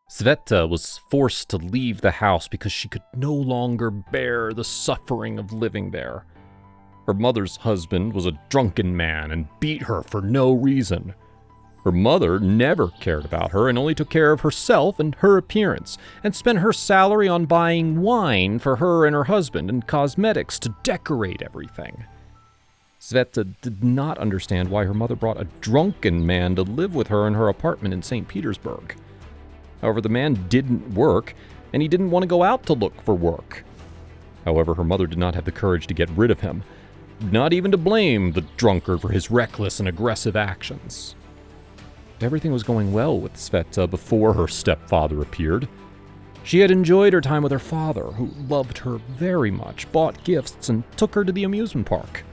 Sveta was forced to leave the house because she could no longer bear the suffering of living there. Her mother's husband was a drunken man and beat her for no reason. Her mother never cared about her and only took care of herself and her appearance, and spent her salary on buying wine for her and her husband and cosmetics to decorate everything. Sveta did not understand why her mother brought a drunken man to live with her in her apartment in St. Petersburg. However, the man didn't work, and he didn't want to go out to look for work. However, her mother did not have the courage to get rid of him, not even to blame the drunkard for his reckless and aggressive actions. Everything was going well with Sveta before her stepfather appeared. She had enjoyed her time with her father, who loved her very much, bought gifts, and took her to the amusement park.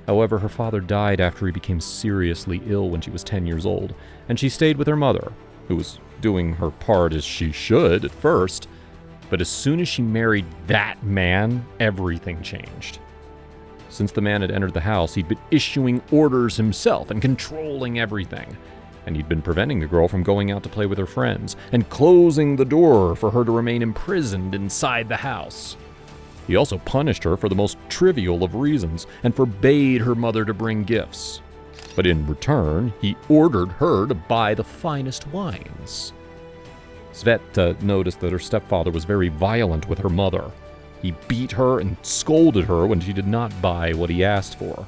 However, her father died after he became seriously ill when she was 10 years old, and she stayed with her mother, who was doing her part as she should at first. But as soon as she married that man, everything changed. Since the man had entered the house, he'd been issuing orders himself and controlling everything. And he'd been preventing the girl from going out to play with her friends, and closing the door for her to remain imprisoned inside the house. He also punished her for the most trivial of reasons, and forbade her mother to bring gifts. But in return, he ordered her to buy the finest wines. Sveta noticed that her stepfather was very violent with her mother. He beat her and scolded her when she did not buy what he asked for.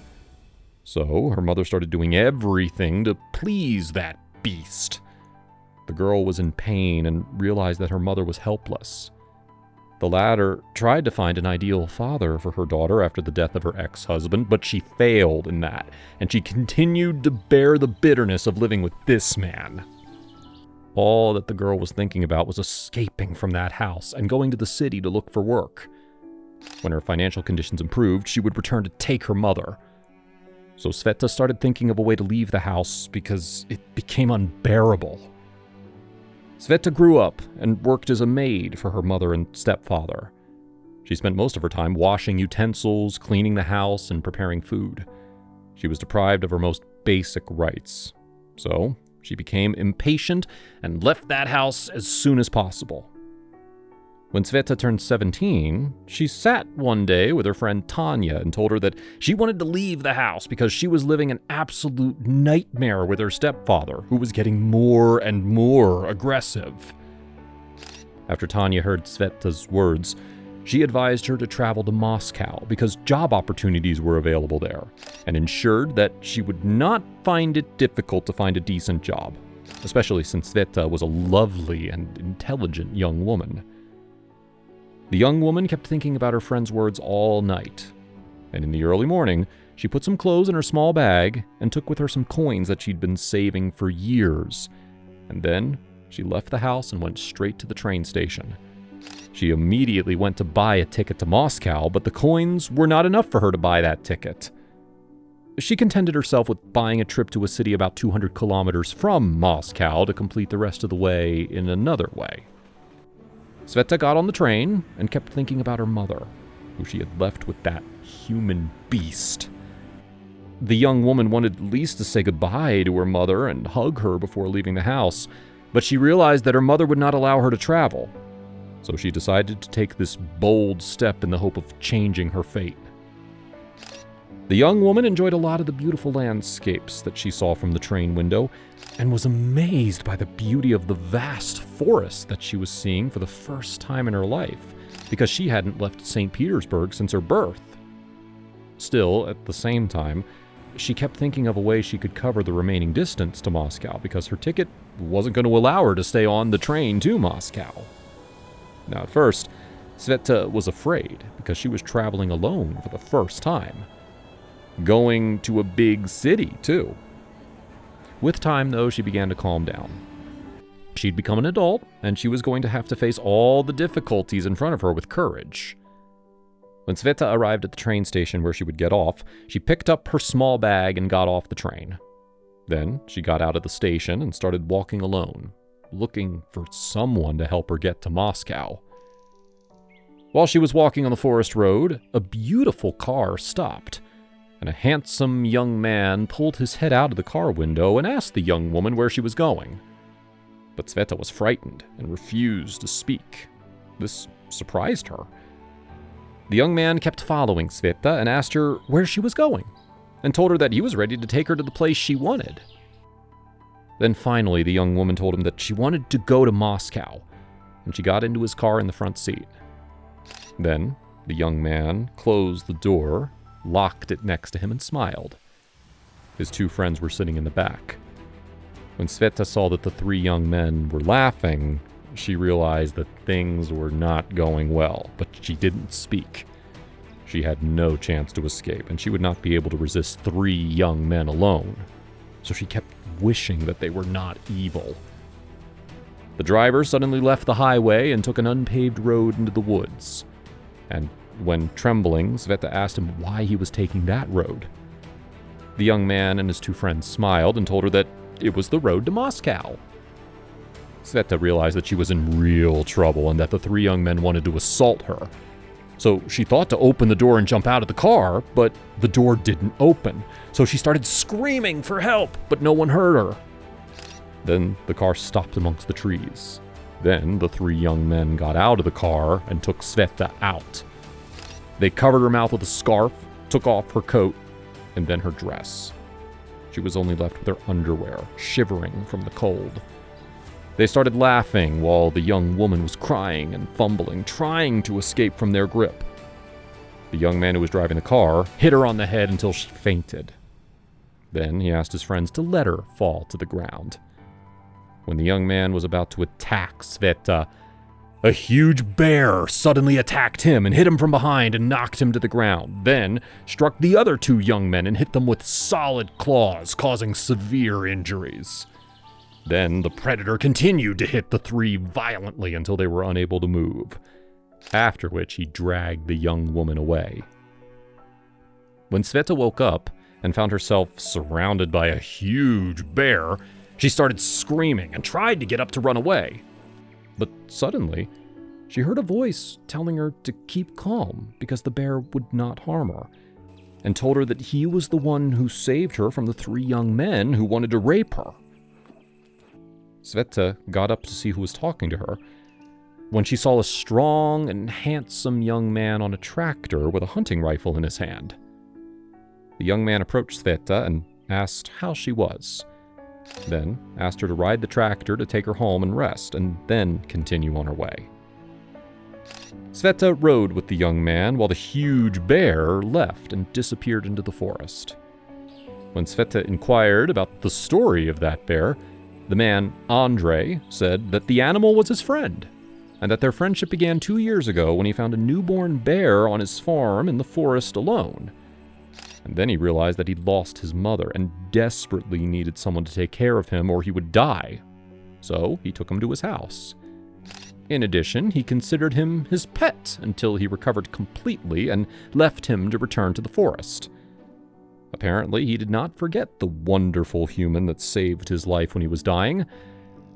So her mother started doing everything to please that beast. The girl was in pain and realized that her mother was helpless. The latter tried to find an ideal father for her daughter after the death of her ex-husband, but she failed in that, and she continued to bear the bitterness of living with this man. All that the girl was thinking about was escaping from that house and going to the city to look for work. When her financial conditions improved, she would return to take her mother. So Sveta started thinking of a way to leave the house because it became unbearable. Sveta grew up and worked as a maid for her mother and stepfather. She spent most of her time washing utensils, cleaning the house, and preparing food. She was deprived of her most basic rights. So she became impatient and left that house as soon as possible. When Sveta turned 17, she sat one day with her friend Tanya and told her that she wanted to leave the house because she was living an absolute nightmare with her stepfather, who was getting more and more aggressive. After Tanya heard Sveta's words, she advised her to travel to Moscow because job opportunities were available there, and ensured that she would not find it difficult to find a decent job, especially since Sveta was a lovely and intelligent young woman. The young woman kept thinking about her friend's words all night, and in the early morning, she put some clothes in her small bag and took with her some coins that she'd been saving for years. And then she left the house and went straight to the train station. She immediately went to buy a ticket to Moscow, but the coins were not enough for her to buy that ticket. She contented herself with buying a trip to a city about 200 kilometers from Moscow to complete the rest of the way in another way. Sveta got on the train and kept thinking about her mother, who she had left with that human beast. The young woman wanted at least to say goodbye to her mother and hug her before leaving the house, but she realized that her mother would not allow her to travel. So she decided to take this bold step in the hope of changing her fate. The young woman enjoyed a lot of the beautiful landscapes that she saw from the train window, and was amazed by the beauty of the vast forest that she was seeing for the first time in her life, because she hadn't left St. Petersburg since her birth. Still, at the same time, she kept thinking of a way she could cover the remaining distance to Moscow, because her ticket wasn't going to allow her to stay on the train to Moscow. Now, at first, Sveta was afraid, because she was traveling alone for the first time. Going to a big city, too. With time, though, she began to calm down. She'd become an adult, and she was going to have to face all the difficulties in front of her with courage. When Sveta arrived at the train station where she would get off, she picked up her small bag and got off the train. Then she got out of the station and started walking alone, looking for someone to help her get to Moscow. While she was walking on the forest road, a beautiful car stopped, and a handsome young man pulled his head out of the car window and asked the young woman where she was going. But Sveta was frightened and refused to speak. This surprised her. The young man kept following Sveta and asked her where she was going, and told her that he was ready to take her to the place she wanted. Then finally, the young woman told him that she wanted to go to Moscow, and she got into his car in the front seat. Then the young man closed the door, locked it next to him, and smiled. His two friends were sitting in the back. When Sveta saw that the three young men were laughing, she realized that things were not going well, but she didn't speak. She had no chance to escape, and she would not be able to resist three young men alone. So she kept wishing that they were not evil. The driver suddenly left the highway and took an unpaved road into the woods. And when trembling, Sveta asked him why he was taking that road. The young man and his two friends smiled and told her that it was the road to Moscow. Sveta realized that she was in real trouble and that the three young men wanted to assault her. So she thought to open the door and jump out of the car, but the door didn't open. So she started screaming for help, but no one heard her. Then the car stopped amongst the trees. Then the three young men got out of the car and took Sveta out. They covered her mouth with a scarf, took off her coat, and then her dress. She was only left with her underwear, shivering from the cold. They started laughing while the young woman was crying and fumbling, trying to escape from their grip. The young man who was driving the car hit her on the head until she fainted. Then he asked his friends to let her fall to the ground. When the young man was about to attack Sveta, a huge bear suddenly attacked him and hit him from behind and knocked him to the ground, then struck the other two young men and hit them with solid claws, causing severe injuries. Then the predator continued to hit the three violently until they were unable to move, after which he dragged the young woman away. When Sveta woke up and found herself surrounded by a huge bear, she started screaming and tried to get up to run away. But suddenly, she heard a voice telling her to keep calm because the bear would not harm her, and told her that he was the one who saved her from the three young men who wanted to rape her. Sveta got up to see who was talking to her, when she saw a strong and handsome young man on a tractor with a hunting rifle in his hand. The young man approached Sveta and asked how she was, then asked her to ride the tractor to take her home and rest, and then continue on her way. Sveta rode with the young man while the huge bear left and disappeared into the forest. When Sveta inquired about the story of that bear, the man, Andrei, said that the animal was his friend, and that their friendship began 2 years ago when he found a newborn bear on his farm in the forest alone. And then he realized that he'd lost his mother and desperately needed someone to take care of him or he would die. So he took him to his house. In addition, he considered him his pet until he recovered completely and left him to return to the forest. Apparently, he did not forget the wonderful human that saved his life when he was dying,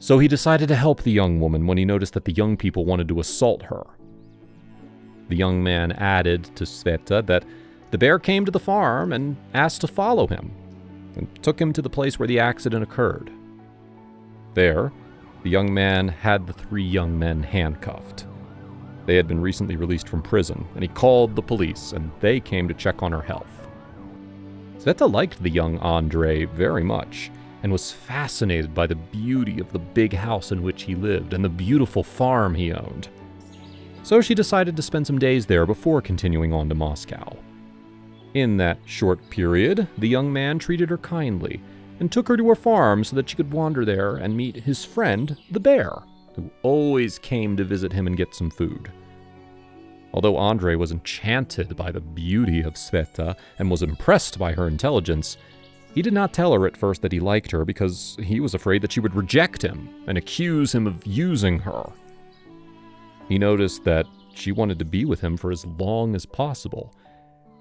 so he decided to help the young woman when he noticed that the young people wanted to assault her. The young man added to Sveta that the bear came to the farm and asked to follow him, and took him to the place where the accident occurred. There, the young man had the three young men handcuffed. They had been recently released from prison, and he called the police, and they came to check on her health. Sveta liked the young Andrei very much, and was fascinated by the beauty of the big house in which he lived and the beautiful farm he owned. So she decided to spend some days there before continuing on to Moscow. In that short period, the young man treated her kindly and took her to her farm so that she could wander there and meet his friend, the bear, who always came to visit him and get some food. Although Andrei was enchanted by the beauty of Sveta and was impressed by her intelligence, he did not tell her at first that he liked her because he was afraid that she would reject him and accuse him of using her. He noticed that she wanted to be with him for as long as possible,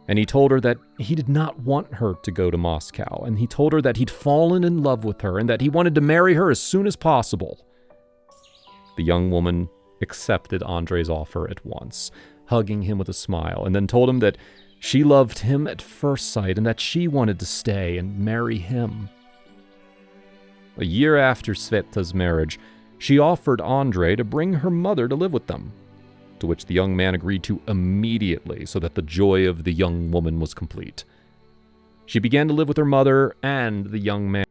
and he told her that he did not want her to go to Moscow, and he told her that he'd fallen in love with her and that he wanted to marry her as soon as possible. The young woman accepted Andrei's offer at once, hugging him with a smile, and then told him that she loved him at first sight and that she wanted to stay and marry him. A year after Sveta's marriage, She offered Andre to bring her mother to live with them, to which the young man agreed to immediately so that the joy of the young woman was complete. She began to live with her mother and the young man